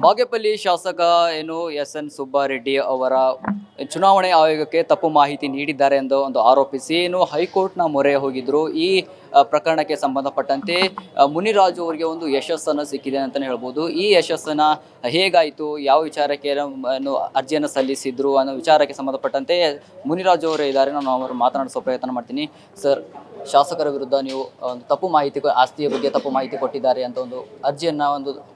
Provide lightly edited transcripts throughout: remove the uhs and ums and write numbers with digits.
ಬಾಗೇಪಲ್ಲಿ ಶಾಸಕ ಏನು ಎಸ್.ಎನ್. ಸುಬ್ಬಾರೆಡ್ಡಿ ಅವರ ಚುನಾವಣೆ ಆಯೋಗಕ್ಕೆ ತಪ್ಪು ಮಾಹಿತಿ ನೀಡಿದ್ದಾರೆ ಎಂದು ಒಂದು ಆರೋಪಿಸಿ ಏನು ಹೈಕೋರ್ಟ್ನ ಮೊರೆ ಹೋಗಿದ್ರು. ಈ ಪ್ರಕರಣಕ್ಕೆ ಸಂಬಂಧಪಟ್ಟಂತೆ ಮುನಿರಾಜು ಅವರಿಗೆ ಒಂದು ಯಶಸ್ಸನ್ನು ಸಿಕ್ಕಿದೆ ಅಂತಲೇ ಹೇಳ್ಬೋದು. ಈ ಯಶಸ್ಸನ್ನು ಹೇಗಾಯಿತು, ಯಾವ ವಿಚಾರಕ್ಕೆ ಅರ್ಜಿಯನ್ನು ಸಲ್ಲಿಸಿದ್ರು ಅನ್ನೋ ವಿಚಾರಕ್ಕೆ ಸಂಬಂಧಪಟ್ಟಂತೆ ಮುನಿರಾಜು ಅವರು ಇದ್ದಾರೆ. ನಾನು ಅವರು ಮಾತನಾಡಿಸೋ ಪ್ರಯತ್ನ ಮಾಡ್ತೀನಿ. ಸರ್, ಶಾಸಕರ ವಿರುದ್ಧ ನೀವು ಒಂದು ತಪ್ಪು ಮಾಹಿತಿ, ಆಸ್ತಿಯ ಬಗ್ಗೆ ತಪ್ಪು ಮಾಹಿತಿ ಕೊಟ್ಟಿದ್ದಾರೆ ಅಂತ ಒಂದು ಅರ್ಜಿಯನ್ನು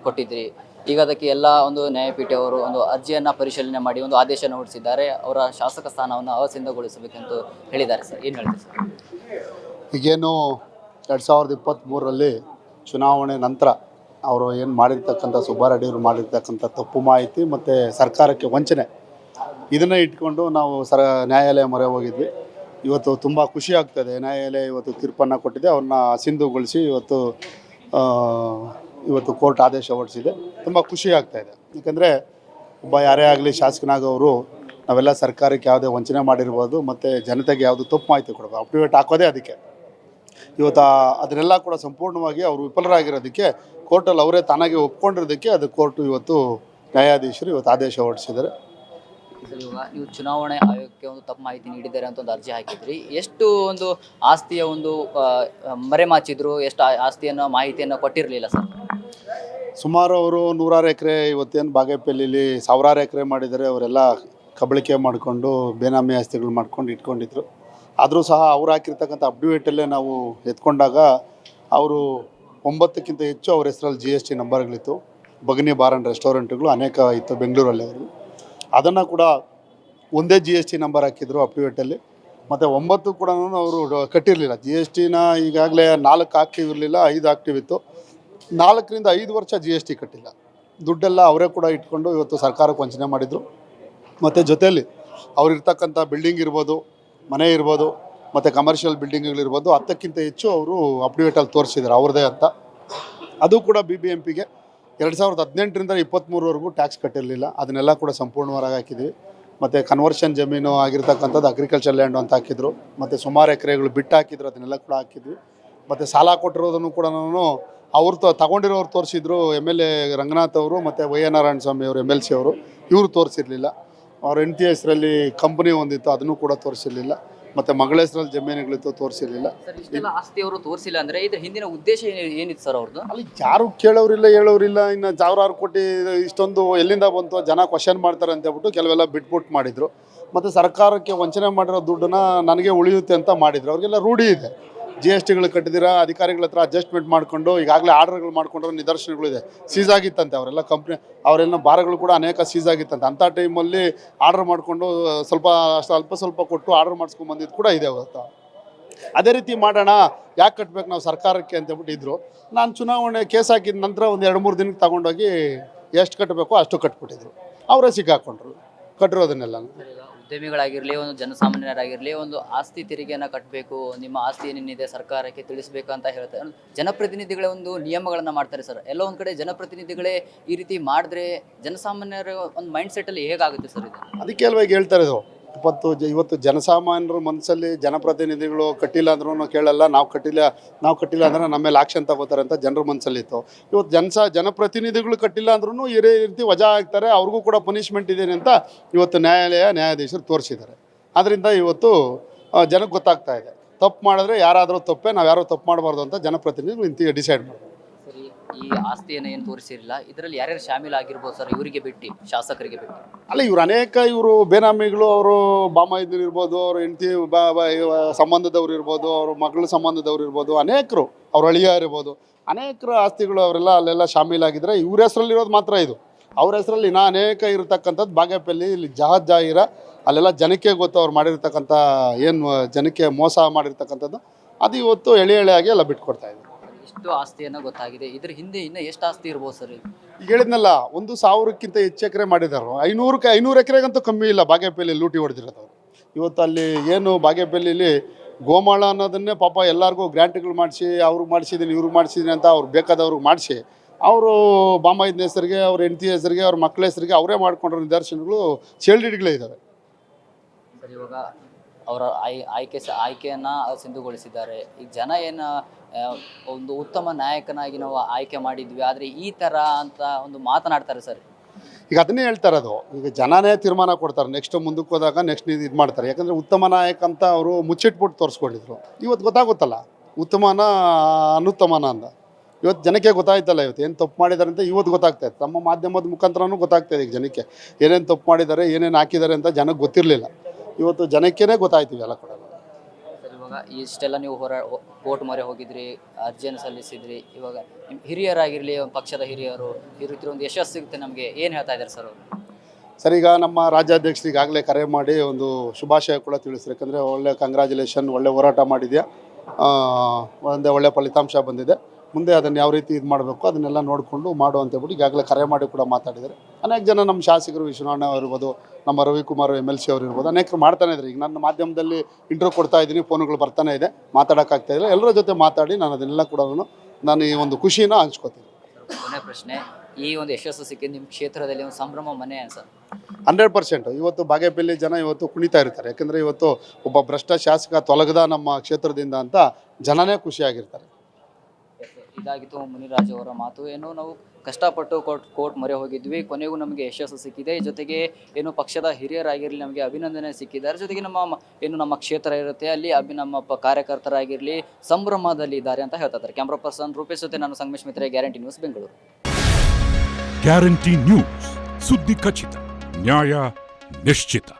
ಕೊಟ್ಟಿದ್ರಿ. ಈಗ ಅದಕ್ಕೆ ಎಲ್ಲ ಒಂದು ನ್ಯಾಯಪೀಠ ಅವರು ಒಂದು ಅರ್ಜಿಯನ್ನು ಪರಿಶೀಲನೆ ಮಾಡಿ ಒಂದು ಆದೇಶವನ್ನು ಹೊರಡಿಸಿದ್ದಾರೆ. ಅವರ ಶಾಸಕ ಸ್ಥಾನವನ್ನು ಅಸಿಂಧುಗೊಳಿಸಬೇಕೆಂತ ಹೇಳಿದ್ದಾರೆ. ಸರ್, ಏನು ಹೇಳ್ತೀವಿ ಸರ್? ಈಗೇನು 2023ರಲ್ಲಿ ಚುನಾವಣೆ ನಂತರ ಅವರು ಏನು ಮಾಡಿರ್ತಕ್ಕಂಥ ಸುಬ್ಬಾರೆಡ್ಡಿಯವರು ಮಾಡಿರ್ತಕ್ಕಂಥ ತಪ್ಪು ಮಾಹಿತಿ ಮತ್ತು ಸರ್ಕಾರಕ್ಕೆ ವಂಚನೆ, ಇದನ್ನೇ ಇಟ್ಕೊಂಡು ನಾವು ನ್ಯಾಯಾಲಯ ಮೊರೆ ಹೋಗಿದ್ವಿ. ಇವತ್ತು ತುಂಬ ಖುಷಿ ಆಗ್ತದೆ. ನ್ಯಾಯಾಲಯ ಇವತ್ತು ತೀರ್ಪನ್ನು ಕೊಟ್ಟಿದೆ. ಅವ್ರನ್ನ ಅಸಿಂಧುಗೊಳಿಸಿ ಇವತ್ತು ಕೋರ್ಟ್ ಆದೇಶ ಹೊರಡಿಸಿದೆ. ತುಂಬ ಖುಷಿ ಆಗ್ತಾಯಿದೆ. ಯಾಕಂದರೆ ಒಬ್ಬ ಯಾರೇ ಆಗಲಿ ಶಾಸಕನಾಗವರು ನಾವೆಲ್ಲ ಸರ್ಕಾರಕ್ಕೆ ಯಾವುದೇ ವಂಚನೆ ಮಾಡಿರ್ಬೋದು ಮತ್ತು ಜನತೆಗೆ ಯಾವುದು ತಪ್ಪು ಮಾಹಿತಿ ಕೊಡಬೇಕು, ಅಪ್ಡೇಟ್ ಹಾಕೋದೇ ಅದಕ್ಕೆ. ಇವತ್ತು ಅದನ್ನೆಲ್ಲ ಕೂಡ ಸಂಪೂರ್ಣವಾಗಿ ಅವರು ವಿಫಲರಾಗಿರೋದಕ್ಕೆ ಕೋರ್ಟಲ್ಲಿ ಅವರೇ ತಾನಾಗಿ ಒಪ್ಕೊಂಡಿರೋದಕ್ಕೆ ಅದು ಕೋರ್ಟು ಇವತ್ತು ನ್ಯಾಯಾಧೀಶರು ಇವತ್ತು ಆದೇಶ ಹೊರಡಿಸಿದ್ದಾರೆ. ಇವಾಗ ನೀವು ಚುನಾವಣೆ ಆಯೋಗಕ್ಕೆ ಒಂದು ತಪ್ಪು ಮಾಹಿತಿ ನೀಡಿದ್ದಾರೆ ಅಂತ ಒಂದು ಅರ್ಜಿ ಹಾಕಿದ್ರಿ. ಎಷ್ಟು ಒಂದು ಆಸ್ತಿಯ ಒಂದು ಮರೆಮಾಚಿದ್ರು, ಎಷ್ಟು ಆಸ್ತಿಯನ್ನು ಮಾಹಿತಿಯನ್ನು ಕೊಟ್ಟಿರಲಿಲ್ಲ ಸರ್? ಸುಮಾರು ಅವರು 100 ಎಕರೆ ಇವತ್ತೇನು ಬಾಗೇಪಲ್ಲಿಲಿ 1000 ಎಕರೆ ಮಾಡಿದ್ದಾರೆ. ಅವರೆಲ್ಲ ಕಬಳಿಕೆ ಮಾಡಿಕೊಂಡು ಬೇನಾಮಿ ಆಸ್ತಿಗಳು ಮಾಡ್ಕೊಂಡು ಇಟ್ಕೊಂಡಿದ್ರು. ಆದರೂ ಸಹ ಅವ್ರು ಹಾಕಿರ್ತಕ್ಕಂಥ ಅಪ್ಡೇಟಲ್ಲೇ ನಾವು ಎತ್ಕೊಂಡಾಗ ಅವರು 9ಕ್ಕಿಂತ ಹೆಚ್ಚು ಅವ್ರ ಹೆಸರಲ್ಲಿ GST ನಂಬರ್ಗಳಿತ್ತು. ಬಗನಿ ಬಾರ್ ಆ್ಯಂಡ್ ರೆಸ್ಟೋರೆಂಟ್ಗಳು ಅನೇಕ ಇತ್ತು ಬೆಂಗಳೂರಲ್ಲಿ. ಅವರು ಅದನ್ನು ಕೂಡ ಒಂದೇ GST ನಂಬರ್ ಹಾಕಿದ್ರು ಅಪ್ಡೇಟಲ್ಲಿ. ಮತ್ತು 9 ಕೂಡ ಅವರು ಕಟ್ಟಿರಲಿಲ್ಲ. GSTನ ಈಗಾಗಲೇ 4 ಆಕ್ಟಿವ್ ಇರಲಿಲ್ಲ, 5 ಆಕ್ಟಿವ್ ಇತ್ತು. 4ರಿಂದ 5 ವರ್ಷ GST ಕಟ್ಟಿಲ್ಲ. ದುಡ್ಡೆಲ್ಲ ಅವರೇ ಕೂಡ ಇಟ್ಕೊಂಡು ಇವತ್ತು ಸರ್ಕಾರಕ್ಕೆ ವಂಚನೆ ಮಾಡಿದರು. ಮತ್ತು ಜೊತೆಯಲ್ಲಿ ಅವರಿರ್ತಕ್ಕಂಥ ಬಿಲ್ಡಿಂಗ್ ಇರ್ಬೋದು, ಮನೆ ಇರ್ಬೋದು, ಮತ್ತು ಕಮರ್ಷಿಯಲ್ ಬಿಲ್ಡಿಂಗ್ಗಳಿರ್ಬೋದು, 10ಕ್ಕಿಂತ ಹೆಚ್ಚು ಅವರು ಅಪ್ಡೇಟಲ್ಲಿ ತೋರಿಸಿದ್ದಾರೆ ಅವ್ರದ್ದೇ ಅಂತ. ಅದು ಕೂಡ BBMPಗೆ 2018ರಿಂದ 23ವರೆಗೂ ಟ್ಯಾಕ್ಸ್ ಕಟ್ಟಿರಲಿಲ್ಲ. ಅದನ್ನೆಲ್ಲ ಕೂಡ ಸಂಪೂರ್ಣವಾಗಿ ಹಾಕಿದ್ವಿ. ಮತ್ತು ಕನ್ವರ್ಷನ್ ಜಮೀನು ಆಗಿರ್ತಕ್ಕಂಥದ್ದು ಅಗ್ರಿಕಲ್ಚರ್ ಲ್ಯಾಂಡು ಅಂತ ಹಾಕಿದ್ರು. ಮತ್ತು ಸುಮಾರು ಎಕರೆಗಳು ಬಿಟ್ಟು ಹಾಕಿದ್ರು, ಅದನ್ನೆಲ್ಲ ಕೂಡ ಹಾಕಿದ್ವಿ. ಮತ್ತು ಸಾಲ ಕೊಟ್ಟಿರೋದನ್ನು ಕೂಡ ಅವ್ರು ತಗೊಂಡಿರೋರು ತೋರಿಸಿದ್ರು. MLA ರಂಗನಾಥ್ ಅವರು ಮತ್ತು ವೈ ನಾರಾಯಣ ಸ್ವಾಮಿ ಅವರು MLC ಅವರು, ಇವರು ತೋರಿಸಿರಲಿಲ್ಲ. ಅವ್ರ ಹೆಂಡತಿ ಹೆಸರಲ್ಲಿ ಕಂಪ್ನಿ ಒಂದಿತ್ತು, ಅದನ್ನು ಕೂಡ ತೋರಿಸಿರಲಿಲ್ಲ. ಮತ್ತು ಮಗಳ ಹೆಸರಲ್ಲಿ ಜಮೀನುಗಳಿತ್ತು, ತೋರಿಸಿರಲಿಲ್ಲ. ಸರ್, ಇಷ್ಟೆಲ್ಲ ಆಸ್ತಿ ಅವರು ತೋರಿಸಿಲ್ಲ ಅಂದರೆ ಇದು ಹಿಂದಿನ ಉದ್ದೇಶ ಏನಿತ್ತು ಸರ್ ಅವ್ರದ್ದು? ಅಲ್ಲಿ ಯಾರು ಕೇಳೋರಿಲ್ಲ, ಹೇಳೋರಿಲ್ಲ. ಇನ್ನು 1000 ಕೋಟಿ ಇಷ್ಟೊಂದು ಎಲ್ಲಿಂದ ಬಂತು, ಜನ ಕ್ವಶನ್ ಮಾಡ್ತಾರೆ ಅಂತ ಹೇಳ್ಬಿಟ್ಟು ಕೆಲವೆಲ್ಲ ಬಿಟ್ಬಿಟ್ಟು ಮಾಡಿದರು. ಮತ್ತು ಸರ್ಕಾರಕ್ಕೆ ವಂಚನೆ ಮಾಡಿರೋ ದುಡ್ಡನ್ನು ನನಗೆ ಉಳಿಯುತ್ತೆ ಅಂತ ಮಾಡಿದರು. ಅವ್ರಿಗೆಲ್ಲ ರೂಢಿ ಇದೆ. GSTಗಳು ಕಟ್ಟಿದಿರ ಅಧಿಕಾರಿಗಳ ಹತ್ರ ಅಡ್ಜಸ್ಟ್ಮೆಂಟ್ ಮಾಡಿಕೊಂಡು ಈಗಾಗಲೇ ಆರ್ಡರ್ಗಳು ಮಾಡ್ಕೊಂಡಿರೋ ನಿದರ್ಶನಗಳಿದೆ. ಸೀಸ್ ಆಗಿತ್ತಂತೆ ಅವರೆಲ್ಲ ಕಂಪ್ನಿ, ಅವರೆಲ್ಲ ಬಾರ್ಗಳು ಕೂಡ ಅನೇಕ ಸೀಸ್ ಆಗಿತ್ತಂತೆ. ಅಂಥ ಟೈಮಲ್ಲಿ ಆರ್ಡರ್ ಮಾಡಿಕೊಂಡು ಸ್ವಲ್ಪ ಕೊಟ್ಟು ಆರ್ಡರ್ ಮಾಡಿಸ್ಕೊಂಡು ಬಂದಿದ್ದು ಕೂಡ ಇದೆ ಅವತ್ತು. ಅದೇ ರೀತಿ ಮಾಡೋಣ, ಯಾಕೆ ಕಟ್ಟಬೇಕು ನಾವು ಸರ್ಕಾರಕ್ಕೆ ಅಂತೇಳ್ಬಿಟ್ಟು ಇದ್ದರು. ನಾನು ಚುನಾವಣೆ ಕೇಸ್ ಹಾಕಿದ ನಂತರ ಒಂದು 2-3 ದಿನಕ್ಕೆ ತಗೊಂಡೋಗಿ ಎಷ್ಟು ಕಟ್ಟಬೇಕು ಅಷ್ಟು ಕಟ್ಬಿಟ್ಟಿದ್ರು. ಅವರೇ ಸಿಕ್ಕಾಕೊಂಡ್ರು ಕಟ್ಟಿರೋದನ್ನೆಲ್ಲ. ಉದ್ಯಮಿಗಳಾಗಿರಲಿ, ಒಂದು ಜನಸಾಮಾನ್ಯರಾಗಿರಲಿ, ಒಂದು ಆಸ್ತಿ ತೆರಿಗೆಯನ್ನು ಕಟ್ಟಬೇಕು, ನಿಮ್ಮ ಆಸ್ತಿ ಏನೇನಿದೆ ಸರ್ಕಾರಕ್ಕೆ ತಿಳಿಸ್ಬೇಕು ಅಂತ ಹೇಳ್ತಾರೆ. ಜನಪ್ರತಿನಿಧಿಗಳೇ ಒಂದು ನಿಯಮಗಳನ್ನು ಮಾಡ್ತಾರೆ ಸರ್. ಎಲ್ಲ ಒಂದು ಕಡೆ ಜನಪ್ರತಿನಿಧಿಗಳೇ ಈ ರೀತಿ ಮಾಡಿದ್ರೆ ಜನಸಾಮಾನ್ಯರ ಒಂದು ಮೈಂಡ್ ಸೆಟ್ಟಲ್ಲಿ ಹೇಗಾಗುತ್ತೆ ಸರ್ ಇದು? ಅದಕ್ಕೆ ಅಲ್ವಾ ಈಗ ಹೇಳ್ತಾರೆ ಇದು. ಇವತ್ತು ಜನಸಾಮಾನ್ಯರ ಮನಸ್ಸಲ್ಲಿ ಜನಪ್ರತಿನಿಧಿಗಳು ಕಟ್ಟಿಲ್ಲ ಅಂದ್ರೂ ಕೇಳಲ್ಲ, ನಾವು ಕಟ್ಟಿಲ್ಲ ಅಂದ್ರೆ ನಮ್ಮ ಮೇಲೆ ಆಕ್ಷನ್ ತಗೋತಾರೆ ಅಂತ ಜನರ ಮನಸ್ಸಲ್ಲಿತ್ತು. ಇವತ್ತು ಜನಪ್ರತಿನಿಧಿಗಳು ಕಟ್ಟಿಲ್ಲ ಅಂದ್ರೂ ಇದೇ ರೀತಿ ವಜಾ ಆಗ್ತಾರೆ, ಅವ್ರಿಗೂ ಕೂಡ ಪನಿಷ್ಮೆಂಟ್ ಇದೆ ಅಂತ ಇವತ್ತು ನ್ಯಾಯಾಧೀಶರು ತೋರಿಸಿದ್ದಾರೆ. ಆದ್ದರಿಂದ ಇವತ್ತು ಜನಕ್ಕೆ ಗೊತ್ತಾಗ್ತಾ ಇದೆ, ತಪ್ಪು ಮಾಡಿದ್ರೆ ಯಾರಾದರೂ ತಪ್ಪೇ, ನಾವು ಯಾರೂ ತಪ್ಪು ಮಾಡಬಾರ್ದು ಅಂತ ಜನಪ್ರತಿನಿಧಿಗಳು ಇಂತಿಗೆ ಡಿಸೈಡ್ ಮಾಡ್ತಾರೆ. ಸರಿ, ಈ ಆಸ್ತಿಯನ್ನು ಏನು ತೋರಿಸಿರಲಿಲ್ಲ, ಇದರಲ್ಲಿ ಯಾರ್ಯಾರು ಶಾಮೀಲಾಗಿರ್ಬೋದು ಸರ್? ಇವರಿಗೆ ಬಿಟ್ಟು, ಶಾಸಕರಿಗೆ ಬಿಟ್ಟು ಅಲ್ಲ, ಇವರು ಬೇನಾಮಿಗಳು, ಅವರು ಬಾಮಾಯಿದ್ರು ಇರ್ಬೋದು, ಅವ್ರ ಹೆಂಡತಿ ಸಂಬಂಧದವ್ರು ಇರ್ಬೋದು, ಅವ್ರ ಮಗಳ ಸಂಬಂಧದವ್ರು ಇರ್ಬೋದು, ಅನೇಕರು, ಅವ್ರ ಅಳಿಯ ಇರ್ಬೋದು, ಅನೇಕರ ಆಸ್ತಿಗಳು ಅವರೆಲ್ಲ ಅಲ್ಲೆಲ್ಲ ಶಾಮೀಲಾಗಿದ್ದರೆ ಇವ್ರ ಹೆಸರಲ್ಲಿರೋದು ಮಾತ್ರ ಇದು. ಅವ್ರ ಹೆಸರಲ್ಲಿ ಅನೇಕ ಇರತಕ್ಕಂಥದ್ದು ಬಾಗೇಪಲ್ಲಿ, ಇಲ್ಲಿ ಜಾಹೀರ ಅಲ್ಲೆಲ್ಲ ಜನಕ್ಕೆ ಗೊತ್ತು. ಅವ್ರು ಮಾಡಿರ್ತಕ್ಕಂಥ ಏನು ಜನಕ್ಕೆ ಮೋಸ ಮಾಡಿರ್ತಕ್ಕಂಥದ್ದು ಅದು ಇವತ್ತು ಎಳೆಯಾಗಿ ಎಲ್ಲ ಬಿಟ್ಕೊಡ್ತಾ ಇದೆ. ಇಷ್ಟು ಆಸ್ತಿಯನ್ನು ಗೊತ್ತಾಗಿದೆ, ಇದ್ರ ಹಿಂದೆ ಇನ್ನೂ ಎಷ್ಟು ಆಸ್ತಿ ಇರ್ಬೋದು ಸರ್? ಈಗ ಹೇಳಿದ್ನಲ್ಲ, 1000ಕ್ಕಿಂತ ಹೆಚ್ಚು ಎಕರೆ ಮಾಡಿದ್ದಾರೆ. 500 ಎಕರೆಗಂತೂ ಕಮ್ಮಿ ಇಲ್ಲ ಬಾಗೇಪಲ್ಲಿ ಲೂಟಿ ಹೊಡೆದಿರೋದು. ಇವತ್ತು ಅಲ್ಲಿ ಏನು ಬಾಗೇಪಲ್ಲಿಲಿ ಗೋಮಾಳ ಅನ್ನೋದನ್ನೇ ಪಾಪ ಎಲ್ಲರಿಗೂ ಗ್ರ್ಯಾಂಟ್ಗಳು ಮಾಡಿಸಿ, ಅವ್ರಿಗೆ ಮಾಡಿಸಿದ್ದೀನಿ ಇವ್ರಿಗೆ ಮಾಡಿಸಿದ್ದೀನಿ ಅಂತ ಅವ್ರು ಬೇಕಾದವ್ರಿಗೆ ಮಾಡಿಸಿ, ಅವರು ಬಾಮಾಯಿನ ಹೆಸರಿಗೆ, ಅವ್ರ ಹೆಂಡತಿ ಹೆಸರಿಗೆ, ಅವ್ರ ಮಕ್ಕಳ ಹೆಸರಿಗೆ ಅವರೇ ಮಾಡ್ಕೊಂಡಿರೋ ನಿದರ್ಶನಗಳು ಶೇಲ್ಡಿಡ್ಗಳೇ ಇದ್ದಾವೆ. ಸರ್, ಇವಾಗ ಅವರ ಆಯ್ಕೆಯನ್ನು ಸಿಂಧುಗೊಳಿಸಿದ್ದಾರೆ. ಈಗ ಜನ ಏನು ಒಂದು ಉತ್ತಮ ನಾಯಕನಾಗಿ ನಾವು ಆಯ್ಕೆ ಮಾಡಿದ್ವಿ, ಆದರೆ ಈ ಥರ ಅಂತ ಒಂದು ಮಾತನಾಡ್ತಾರೆ ಸರ್. ಈಗ ಅದನ್ನೇ ಹೇಳ್ತಾ ಇರೋದು, ಈಗ ಜನನೇ ತೀರ್ಮಾನ ಕೊಡ್ತಾರೆ, ನೆಕ್ಸ್ಟ್ ಮುಂದಕ್ಕೆ ಹೋದಾಗ ನೆಕ್ಸ್ಟ್ ಇದು ಮಾಡ್ತಾರೆ. ಯಾಕಂದರೆ ಉತ್ತಮ ನಾಯಕ ಅಂತ ಅವರು ಮುಚ್ಚಿಟ್ಬಿಟ್ಟು ತೋರಿಸ್ಕೊಂಡಿದ್ರು. ಇವತ್ತು ಗೊತ್ತಾಗುತ್ತಲ್ಲ ಉತ್ತಮನ ಅನುತ್ತಮನ ಅಂತ. ಇವತ್ತು ಜನಕ್ಕೆ ಗೊತ್ತಾಯ್ತಲ್ಲ, ಇವತ್ತು ಏನು ತಪ್ಪು ಮಾಡಿದ್ದಾರೆ ಅಂತ ಇವತ್ತು ಗೊತ್ತಾಗ್ತಾ ಇದೆ. ನಮ್ಮ ಮಾಧ್ಯಮದ ಮುಖಾಂತರನೂ ಗೊತ್ತಾಗ್ತಾಯಿದೆ ಈಗ ಜನಕ್ಕೆ ಏನೇನು ತಪ್ಪು ಮಾಡಿದ್ದಾರೆ, ಏನೇನು ಹಾಕಿದ್ದಾರೆ ಅಂತ ಜನಕ್ಕೆ ಗೊತ್ತಿರಲಿಲ್ಲ. ಇವತ್ತು ಜನಕ್ಕೇ ಗೊತ್ತಾಯ್ತೀವಿ ಎಲ್ಲ ಕೂಡ. ಸರ್, ಇವಾಗ ಇಷ್ಟೆಲ್ಲ ನೀವು ಕೋರ್ಟ್ ಮೊರೆ ಹೋಗಿದ್ರಿ, ಅರ್ಜಿಯನ್ನು ಸಲ್ಲಿಸಿದ್ರಿ. ಇವಾಗ ನಿಮ್ಮ ಹಿರಿಯರಾಗಿರಲಿ, ಪಕ್ಷದ ಹಿರಿಯರು ಈ ರೀತಿ ಒಂದು ಯಶಸ್ಸು ಸಿಗುತ್ತೆ ನಮಗೆ, ಏನು ಹೇಳ್ತಾ ಇದ್ದಾರೆ ಸರ್ ಅವರು? ಸರ್, ಈಗ ನಮ್ಮ ರಾಜ್ಯಾಧ್ಯಕ್ಷರು ಈಗಾಗಲೇ ಕರೆ ಮಾಡಿ ಒಂದು ಶುಭಾಶಯ ಕೂಡ ತಿಳಿಸ್ರು. ಯಾಕಂದರೆ ಒಳ್ಳೆ ಕಂಗ್ರ್ಯಾಚುಲೇಷನ್, ಒಳ್ಳೆ ಹೋರಾಟ ಮಾಡಿದ್ಯಾ, ಒಳ್ಳೆ ಫಲಿತಾಂಶ ಬಂದಿದೆ, ಮುಂದೆ ಅದನ್ನು ಯಾವ ರೀತಿ ಇದು ಮಾಡಬೇಕು ಅದನ್ನೆಲ್ಲ ನೋಡಿಕೊಂಡು ಮಾಡು ಅಂತೇಳ್ಬಿಟ್ಟು ಈಗಾಗಲೇ ಕರೆ ಮಾಡಿ ಕೂಡ ಮಾತಾಡಿದ್ದಾರೆ. ಅನೇಕ ಜನ ನಮ್ಮ ಶಾಸಕರು ವಿಶ್ವನಾಥ್ ಅವರು ಇರ್ಬೋದು, ನಮ್ಮ ರವಿಕುಮಾರ್ MLC ಅವರು ಇರ್ಬೋದು, ಅನೇಕರು ಮಾಡ್ತಾನೆ ಇದ್ದಾರೆ. ಈಗ ನನ್ನ ಮಾಧ್ಯಮದಲ್ಲಿ ಇಂಟ್ರ್ಯೂ ಕೊಡ್ತಾ ಇದ್ದೀನಿ, ಫೋನುಗಳು ಬರ್ತಾನೆ ಇದೆ, ಮಾತಾಡೋಕ್ಕಾಗ್ತಾಯಿಲ್ಲ. ಎಲ್ಲರ ಜೊತೆ ಮಾತಾಡಿ ನಾನು ಅದನ್ನೆಲ್ಲ ಕೂಡ ನಾನು ಈ ಒಂದು ಖುಷಿನ ಹಂಚ್ಕೋತೀನಿ. ಕೊನೆ ಪ್ರಶ್ನೆ, ಈ ಒಂದು ಯಶಸ್ಸು ಸಿಕ್ಕಿದ್ದು ನಿಮ್ಮ ಕ್ಷೇತ್ರದಲ್ಲಿ ಒಂದು ಸಂಭ್ರಮ ಮನೆ ಸರ್? 100%. ಇವತ್ತು ಬಾಗೇಪಲ್ಲಿ ಜನ ಇವತ್ತು ಕುಣಿತಾ ಇರ್ತಾರೆ. ಯಾಕಂದರೆ ಇವತ್ತು ಒಬ್ಬ ಭ್ರಷ್ಟ ಶಾಸಕ ತೊಲಗದ ನಮ್ಮ ಕ್ಷೇತ್ರದಿಂದ ಅಂತ ಜನನೇ ಖುಷಿಯಾಗಿರ್ತಾರೆ. ಇದಾಗಿತ್ತು ಮುನಿರಾಜು ಅವರ ಮಾತು. ಏನು ನಾವು ಕಷ್ಟಪಟ್ಟು ಕೋರ್ಟ್ ಮೊರೆ ಹೋಗಿದ್ವಿ, ಕೊನೆಗೂ ನಮಗೆ ಯಶಸ್ಸು ಸಿಕ್ಕಿದೆ. ಜೊತೆಗೆ ಏನು ಪಕ್ಷದ ಹಿರಿಯರಾಗಿರಲಿ ನಮಗೆ ಅಭಿನಂದನೆ ಸಿಕ್ಕಿದ್ದಾರೆ. ಜೊತೆಗೆ ನಮ್ಮ ಕ್ಷೇತ್ರ ಇರುತ್ತೆ ಅಲ್ಲಿ ನಮ್ಮ ಕಾರ್ಯಕರ್ತರಾಗಿರಲಿ ಸಂಭ್ರಮದಲ್ಲಿ ಇದ್ದಾರೆ ಅಂತ ಹೇಳ್ತಾ ಇದ್ದಾರೆ. ಕ್ಯಾಮ್ರಾ ಪರ್ಸನ್ ರೂಪೇಶ್ ಜೊತೆ ನಾನು Sangamesh Mitre, guarantee news, Bengaluru. Guarantee news, ಸುದ್ದಿ ಖಚಿತ, ನ್ಯಾಯ ನಿಶ್ಚಿತ.